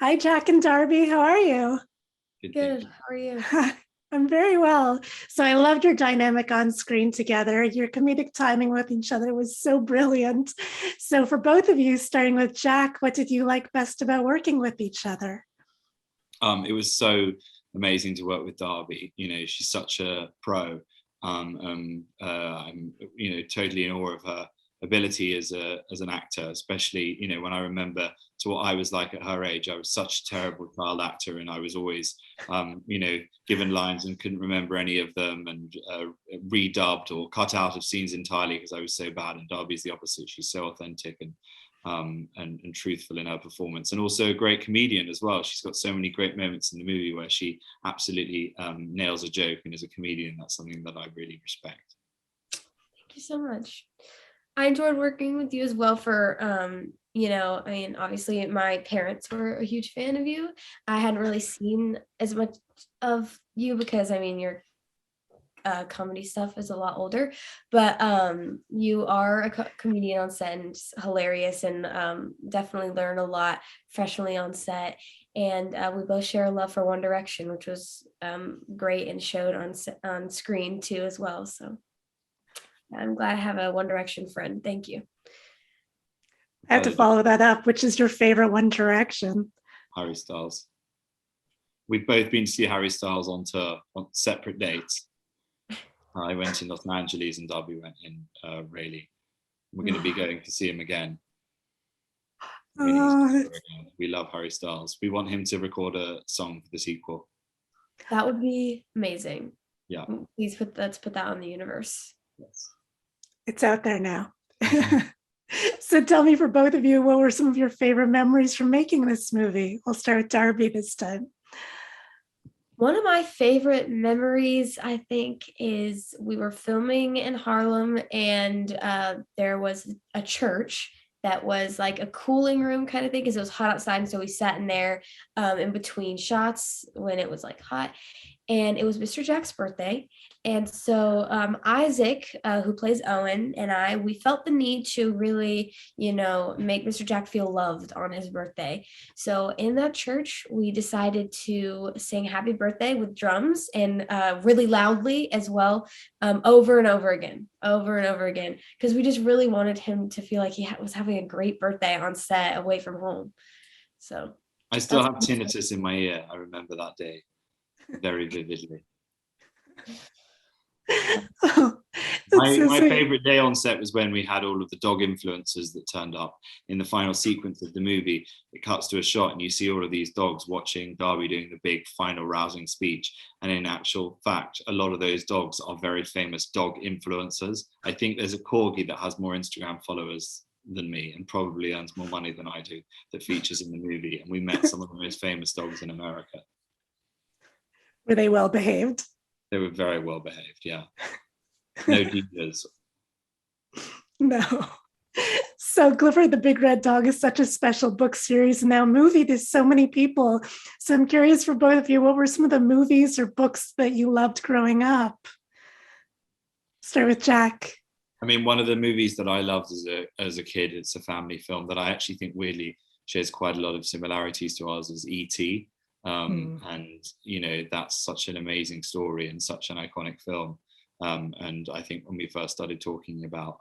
Hi, Jack and Darby. How are you? Good Good. thinking. How are you? I'm very well. So I loved your dynamic on screen together. Your comedic timing with each other was so brilliant. So for both of you, starting with Jack, what did you like best about working with each other? It was so amazing to work with Darby. She's such a pro. I'm, totally in awe of her ability as an actor, especially, when I remember to what I was like at her age. I was such a terrible child actor, and I was always, given lines and couldn't remember any of them, and redubbed or cut out of scenes entirely because I was so bad. And Darby's the opposite. She's so authentic and truthful in her performance, and also a great comedian as well. She's got so many great moments in the movie where she absolutely nails a joke, and as a comedian, that's something that I really respect. Thank you so much. I enjoyed working with you as well for, obviously my parents were a huge fan of you. I hadn't really seen as much of you because, your comedy stuff is a lot older, but you are a comedian on set and it's hilarious, and definitely learn a lot professionally on set. And we both share a love for One Direction, which was great and showed on screen too as well. So I'm glad I have a One Direction friend. Thank you. I have to follow that up. Which is your favorite One Direction? Harry Styles. We've both been to see Harry Styles on tour on separate dates. I went in Los Angeles and Darby went in Raleigh. We're going to be going to see him again. We love Harry Styles. We want him to record a song for the sequel. That would be amazing. Yeah. Let's put that on the universe. Yes. It's out there now. So tell me, for both of you, what were some of your favorite memories from making this movie? I'll start with Darby this time. One of my favorite memories, I think, is we were filming in Harlem, and there was a church that was like a cooling room kind of thing because it was hot outside. And so we sat in there in between shots when it was like hot. And it was Mr. Jack's birthday. And so Isaac, who plays Owen, and we felt the need to really, make Mr. Jack feel loved on his birthday. So in that church, we decided to sing Happy Birthday with drums and really loudly as well, over and over again, because we just really wanted him to feel like he was having a great birthday on set away from home. So I still have tinnitus in my ear. I remember that day very vividly. My favorite day on set was when we had all of the dog influencers that turned up in the final sequence of the movie. It cuts to a shot and you see all of these dogs watching Darby doing the big final rousing speech, and in actual fact a lot of those dogs are very famous dog influencers. I think there's a corgi that has more Instagram followers than me and probably earns more money than I do, that features in the movie, and we met some of the most famous dogs in America. Were they well behaved? They were very well behaved, yeah. No divas. No. So Clifford the Big Red Dog is such a special book series, and now movie. There's so many people. So I'm curious, for both of you, what were some of the movies or books that you loved growing up? Start with Jack. One of the movies that I loved as a kid, it's a family film that I actually think weirdly shares quite a lot of similarities to ours, is E.T. And that's such an amazing story and such an iconic film. And I think when we first started talking about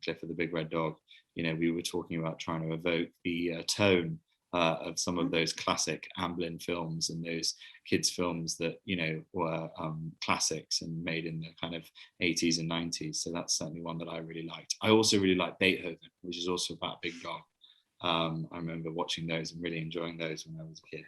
Clifford the Big Red Dog, we were talking about trying to evoke the tone of some of those classic Amblin films and those kids films that were classics and made in the kind of 80s and 90s. So that's certainly one that I really liked. I also really liked Beethoven, which is also about a big dog. I remember watching those and really enjoying those when I was a kid.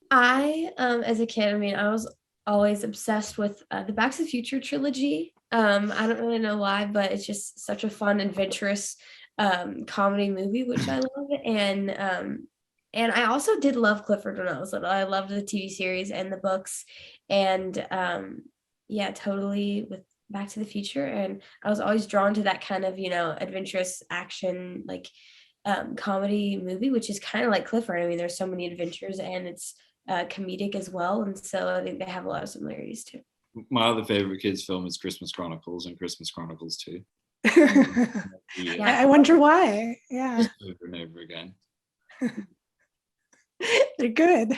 As a kid, I was always obsessed with the Back to the Future trilogy. I don't really know why, but it's just such a fun, adventurous comedy movie, which I love. And I also did love Clifford when I was little. I loved the TV series and the books, and totally with Back to the Future. And I was always drawn to that kind of, adventurous action, like comedy movie, which is kind of like Clifford. There's so many adventures, and it's comedic as well, and so I think they have a lot of similarities too. My other favorite kids film is Christmas Chronicles and Christmas Chronicles 2. I wonder why. Yeah. Over and over again. They're good.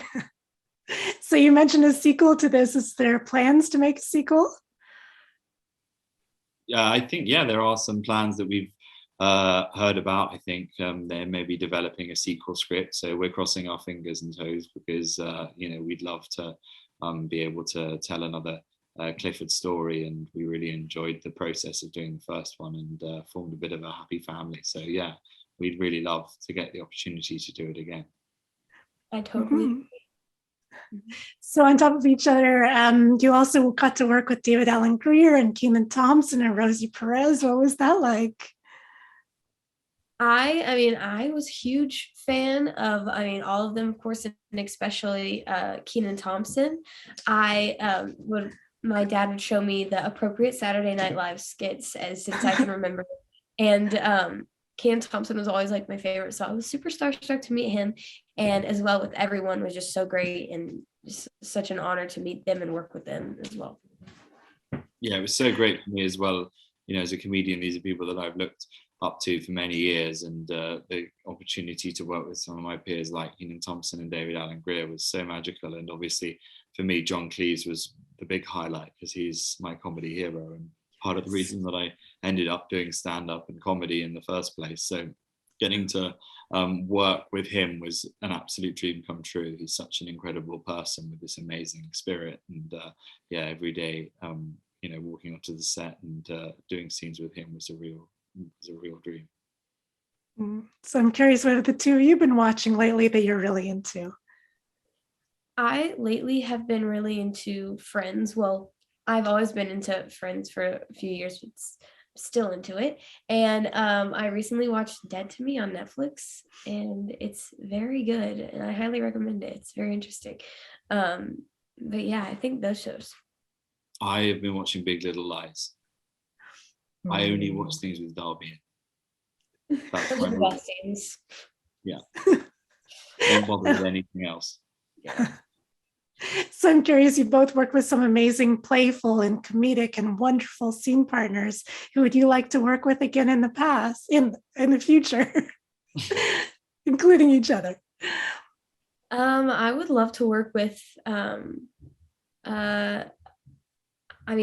So you mentioned a sequel to this. Is there plans to make a sequel? Yeah, I think, there are some plans that we've heard about. I think they may be developing a sequel script. So we're crossing our fingers and toes because, we'd love to be able to tell another Clifford story. And we really enjoyed the process of doing the first one and formed a bit of a happy family. So yeah, we'd really love to get the opportunity to do it again. I totally agree. So on top of each other, you also got to work with David Alan Grier and Kenan Thompson and Rosie Perez. What was that like? I was a huge fan of, all of them, of course, and especially Kenan Thompson. My dad would show me the appropriate Saturday Night Live skits since I can remember. And Kenan Thompson was always like my favorite. So I was super starstruck to meet him. And as well with everyone was just so great and just such an honor to meet them and work with them as well. Yeah, it was so great for me as well. As a comedian, these are people that I've looked up to for many years, and the opportunity to work with some of my peers like Kenan Thompson and David Alan Grier was so magical. And obviously for me, John Cleese was the big highlight because he's my comedy hero and part of the reason that I ended up doing stand-up and comedy in the first place. So getting to work with him was an absolute dream come true. He's such an incredible person with this amazing spirit, and every day walking onto the set and doing scenes with him was a real dream. So I'm curious, what have the two of you been watching lately that you're really into? I lately have been really into Friends. Well, I've always been into Friends for a few years, but still into it. And I recently watched Dead to Me on Netflix, and it's very good, and I highly recommend it. It's very interesting. But yeah, I think those shows. I have been watching Big Little Lies. I only watch things with Darby. That's Those are the best scenes. Yeah. Don't bother with anything else. Yeah. So I'm curious, you both worked with some amazing, playful and comedic and wonderful scene partners. Who would you like to work with again in the past, in the future, including each other? I would love to work with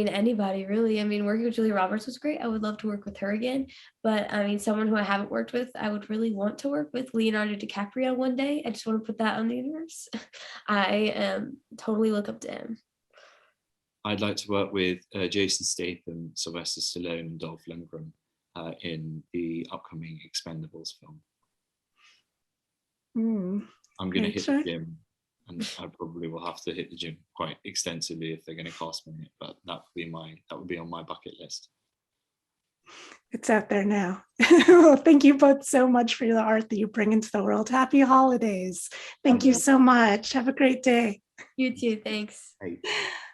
anybody really. Working with Julia Roberts was great. I would love to work with her again. But someone who I haven't worked with, I would really want to work with Leonardo DiCaprio one day. I just want to put that on the universe. I totally look up to him. I'd like to work with Jason Statham, Sylvester Stallone, and Dolph Lundgren in the upcoming Expendables film. I'm going to hit the gym, and I probably will have to hit the gym quite extensively if they're going to cast me in it, but that would be on my bucket list. It's out there now. Well, thank you both so much for the art that you bring into the world. Happy holidays. Thank you so much. Have a great day. You too. Thanks. Hey.